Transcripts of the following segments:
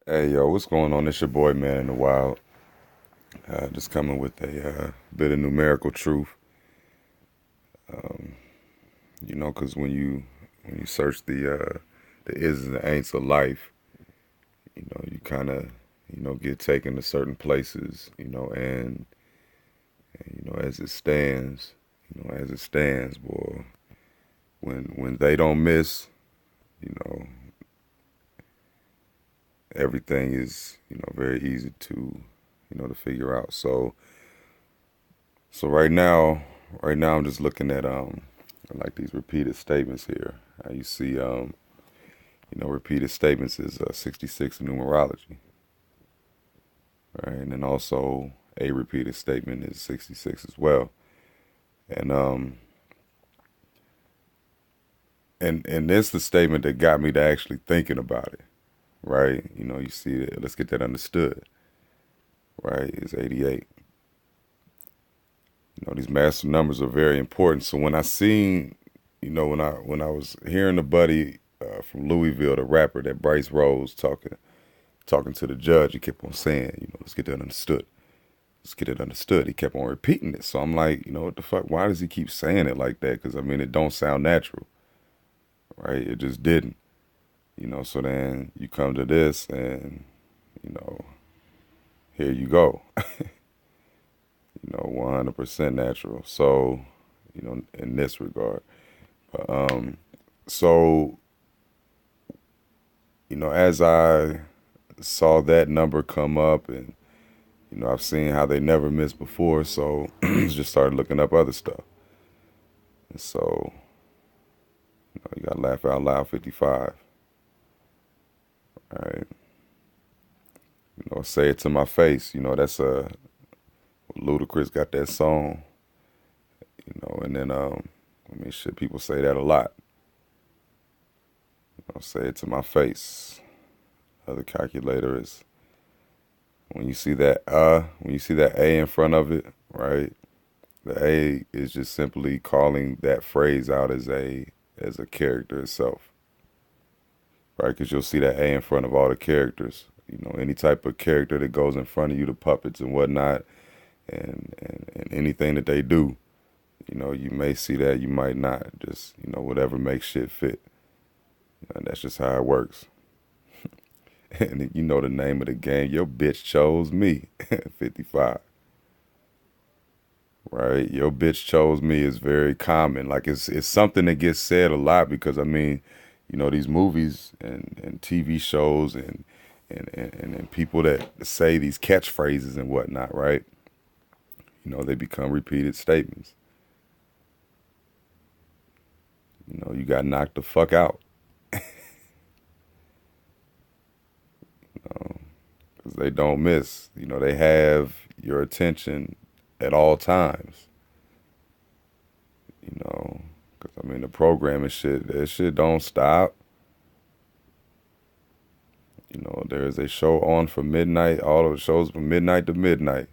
Hey yo, what's going on? It's your boy Man in the Wild. Just coming with a bit of numerical truth. Um, because when you search the is and the ain'ts of life, you kind of get taken to certain places, and as it stands, boy. When they don't miss, you know, everything is very easy to figure out. So right now I'm just looking at like these repeated statements here. You see repeated statements is 66 in numerology, right? And then also a repeated statement is 66 as well. And and this the statement that got me to actually thinking about it, right? You see that, let's get that understood, right? Is 88. These master numbers are very important. So when I seen, when I was hearing the buddy from Louisville, the rapper, that Bryce Rose talking to the judge, he kept on saying, let's get that understood. Let's get it understood. He kept on repeating it. So I'm like, what the fuck? Why does he keep saying it like that? Because I mean, it don't sound natural, right? It just didn't, So then you come to this, and you know, here you go, 100% natural. So, in this regard. So, as I saw that number come up, and I've seen how they never missed before, so just started looking up other stuff. And so, you got Laugh Out Loud 55, right? Say It to My Face, that's a Ludacris got that song, and then I mean, shit, people say that a lot. Say It to My Face. Other calculator is when you see that A in front of it, right? The A is just simply calling that phrase out as a character itself, right? Because you'll see that A in front of all the characters. Any type of character that goes in front of you, the puppets and whatnot, and anything that they do, you may see that, you might not. Just whatever makes shit fit. And that's just how it works. And the name of the game. Your bitch chose me. 55. Right? Your bitch chose me is very common. Like it's something that gets said a lot because I mean, these movies and TV shows and people that say these catchphrases and whatnot, right? They become repeated statements. You got knocked the fuck out. Because they don't miss. They have your attention at all times. Because I mean, the programming shit, that shit don't stop. There is a show on from midnight, all of the shows from midnight to midnight.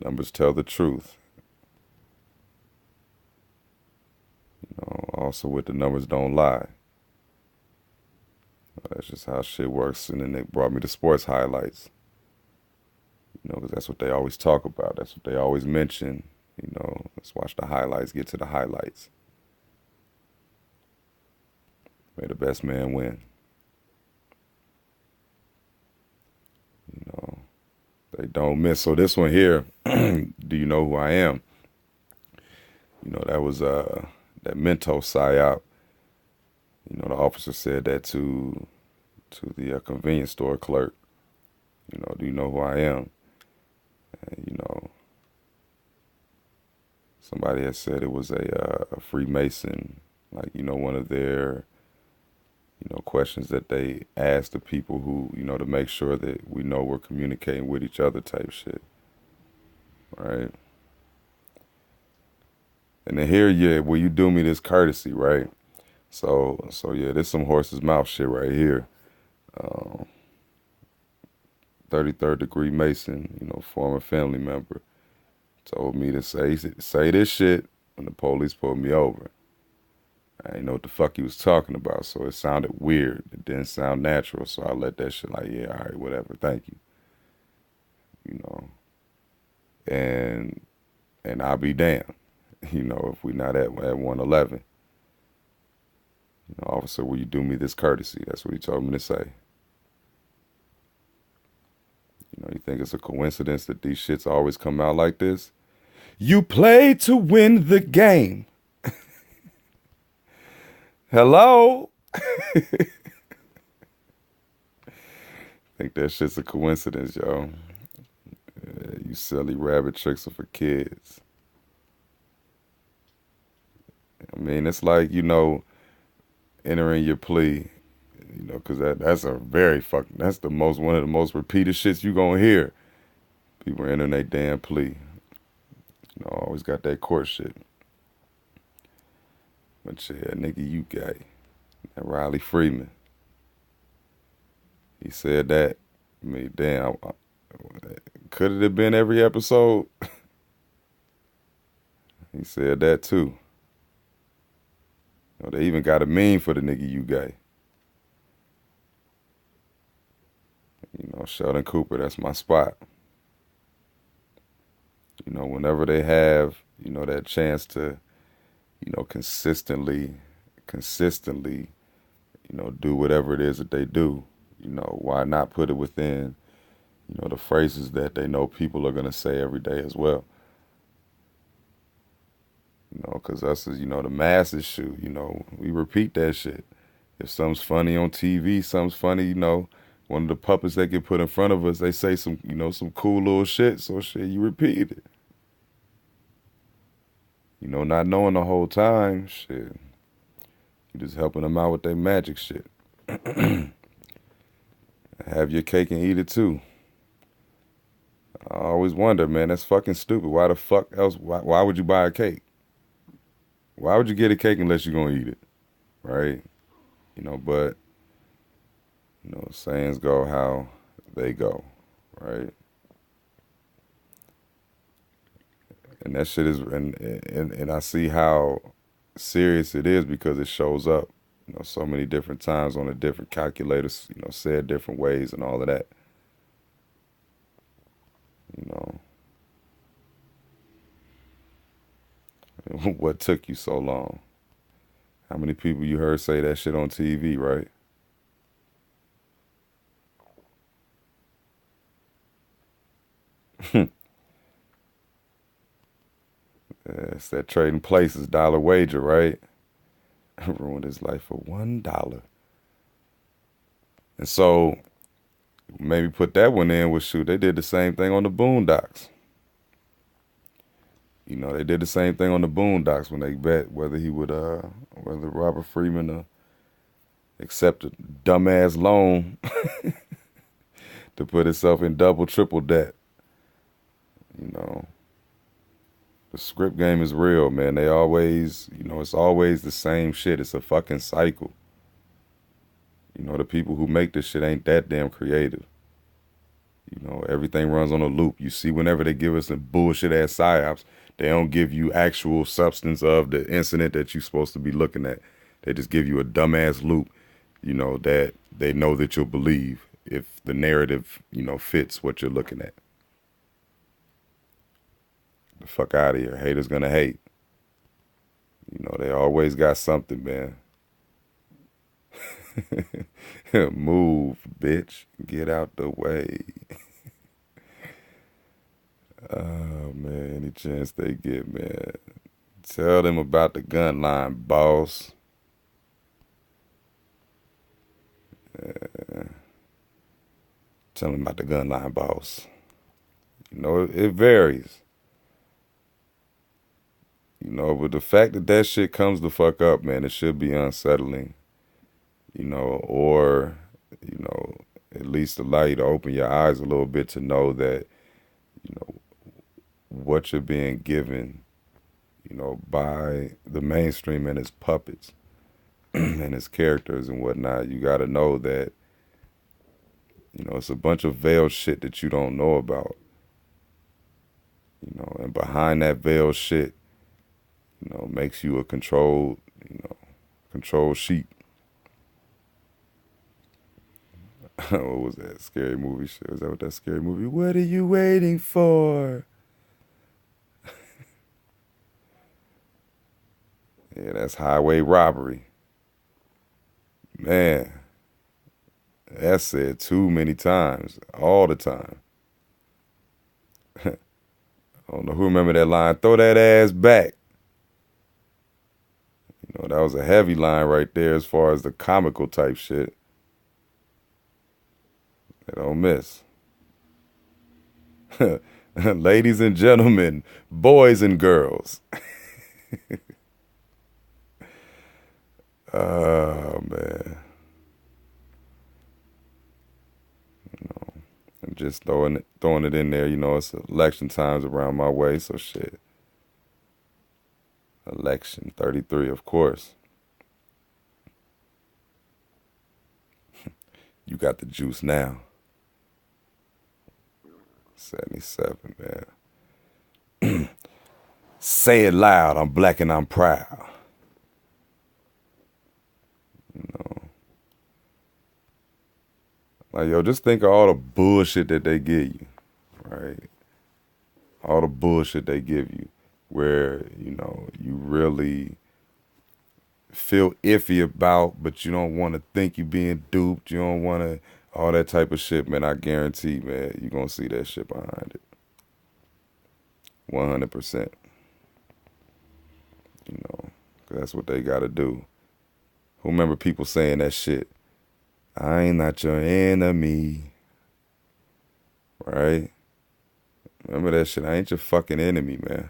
Numbers tell the truth. Also with the numbers don't lie. That's just how shit works. And then they brought me the sports highlights. Because that's what they always talk about. That's what they always mention. Let's watch the highlights, get to the highlights. May the best man win. You know, they don't miss. So this one here, do you know who I am? That was that Mentos psyop. The officer said that to the convenience store clerk. Do you know who I am? And, somebody had said it was a Freemason, like one of their questions that they ask the people who to make sure that we know we're communicating with each other type shit, right? And then here, yeah, will you do me this courtesy, right? So yeah, this some horse's mouth shit right here. Um, 33rd degree Mason, former family member, told me to say this shit when the police pulled me over. I didn't know what the fuck he was talking about, so it sounded weird. It didn't sound natural, so I let that shit like, yeah, all right, whatever, thank you, you know. And I'll be damned, if we not at 111. Officer, will you do me this courtesy? That's what he told me to say. You think it's a coincidence that these shits always come out like this? You play to win the game. Hello? Think that shit's a coincidence, yo. Yeah, you silly rabbit tricks are for kids. I mean, it's like, entering your plea, because that's a very fucking, that's one of the most repeated shits you gonna hear. People entering their damn plea. Always got that court shit. But yeah, nigga, you gay. And Riley Freeman, he said that. I mean, damn, could it have been every episode? He said that too. They even got a meme for the nigga you gay. Sheldon Cooper, that's my spot. Whenever they have, that chance to, consistently, do whatever it is that they do, why not put it within, the phrases that they know people are going to say every day as well. Because us as, the masses shoot, we repeat that shit. If something's funny on TV, something's funny, one of the puppets that get put in front of us, they say some, some cool little shit. So shit, you repeat it. Not knowing the whole time, shit. You just helping them out with their magic shit. Have your cake and eat it too. I always wonder, man, that's fucking stupid. Why the fuck else, why would you buy a cake? Why would you get a cake unless you're gonna eat it? Right? But, sayings go how they go, right? And that shit is, and I see how serious it is because it shows up, so many different times on the different calculators, said different ways and all of that. What took you so long? How many people you heard say that shit on TV, right? It's that trading places, dollar wager, right? Ruined his life for $1. And so maybe put that one in with shoot. They did the same thing on the Boondocks. They did the same thing on the Boondocks when they bet whether Robert Freeman accept a dumbass loan to put himself in double, triple debt. The script game is real, man. They always, it's always the same shit. It's a fucking cycle. The people who make this shit ain't that damn creative. Everything runs on a loop. You see, whenever they give us a bullshit ass psyops, they don't give you actual substance of the incident that you're supposed to be looking at. They just give you a dumbass loop, that they know that you'll believe if the narrative, fits what you're looking at. The fuck out of here. Haters gonna hate. They always got something, man. Move, bitch. Get out the way. Oh, man. Any chance they get, man. Tell them about the gun line, boss. Tell them about the gun line, boss. It varies. But the fact that shit comes the fuck up, man, it should be unsettling. Or, at least allow you to open your eyes a little bit to know that, what you're being given, by the mainstream and its puppets and its characters and whatnot. You got to know that, it's a bunch of veiled shit that you don't know about. And behind that veiled shit, makes you a controlled, Control sheep. What was that scary movie shit? Was that what that scary movie? What are you waiting for? Yeah, that's highway robbery. Man, that's said too many times, all the time. I don't know who remember that line. Throw that ass back. You know, that was a heavy line right there as far as the comical type shit. They don't miss. Ladies and gentlemen, boys and girls. Oh man. And just throwing it in there, you know, it's election times around my way, so shit. Election 33, of course. You got the juice now. 77, man. Say it loud, I'm black and I'm proud. You know. Like, yo, just think of all the bullshit that they give you, right? All the bullshit they give you where, you know, you really feel iffy about, but you don't want to think you being duped. You don't want to, all that type of shit, man. I guarantee, man, you're going to see that shit behind it. 100%. You know, 'cause that's what they got to do. Who remember people saying that shit? I ain't not your enemy. Right? Remember that shit? I ain't your fucking enemy, man.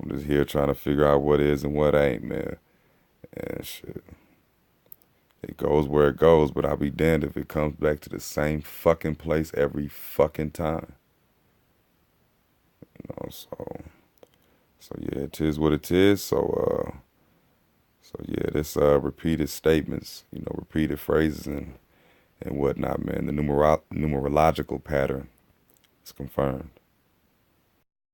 I'm just here trying to figure out what is and what ain't, man. And shit. It goes where it goes, but I'll be damned if it comes back to the same fucking place every fucking time. You know, so yeah, it is what it is. So yeah, this repeated statements, you know, repeated phrases and whatnot, man. The numerological pattern is confirmed.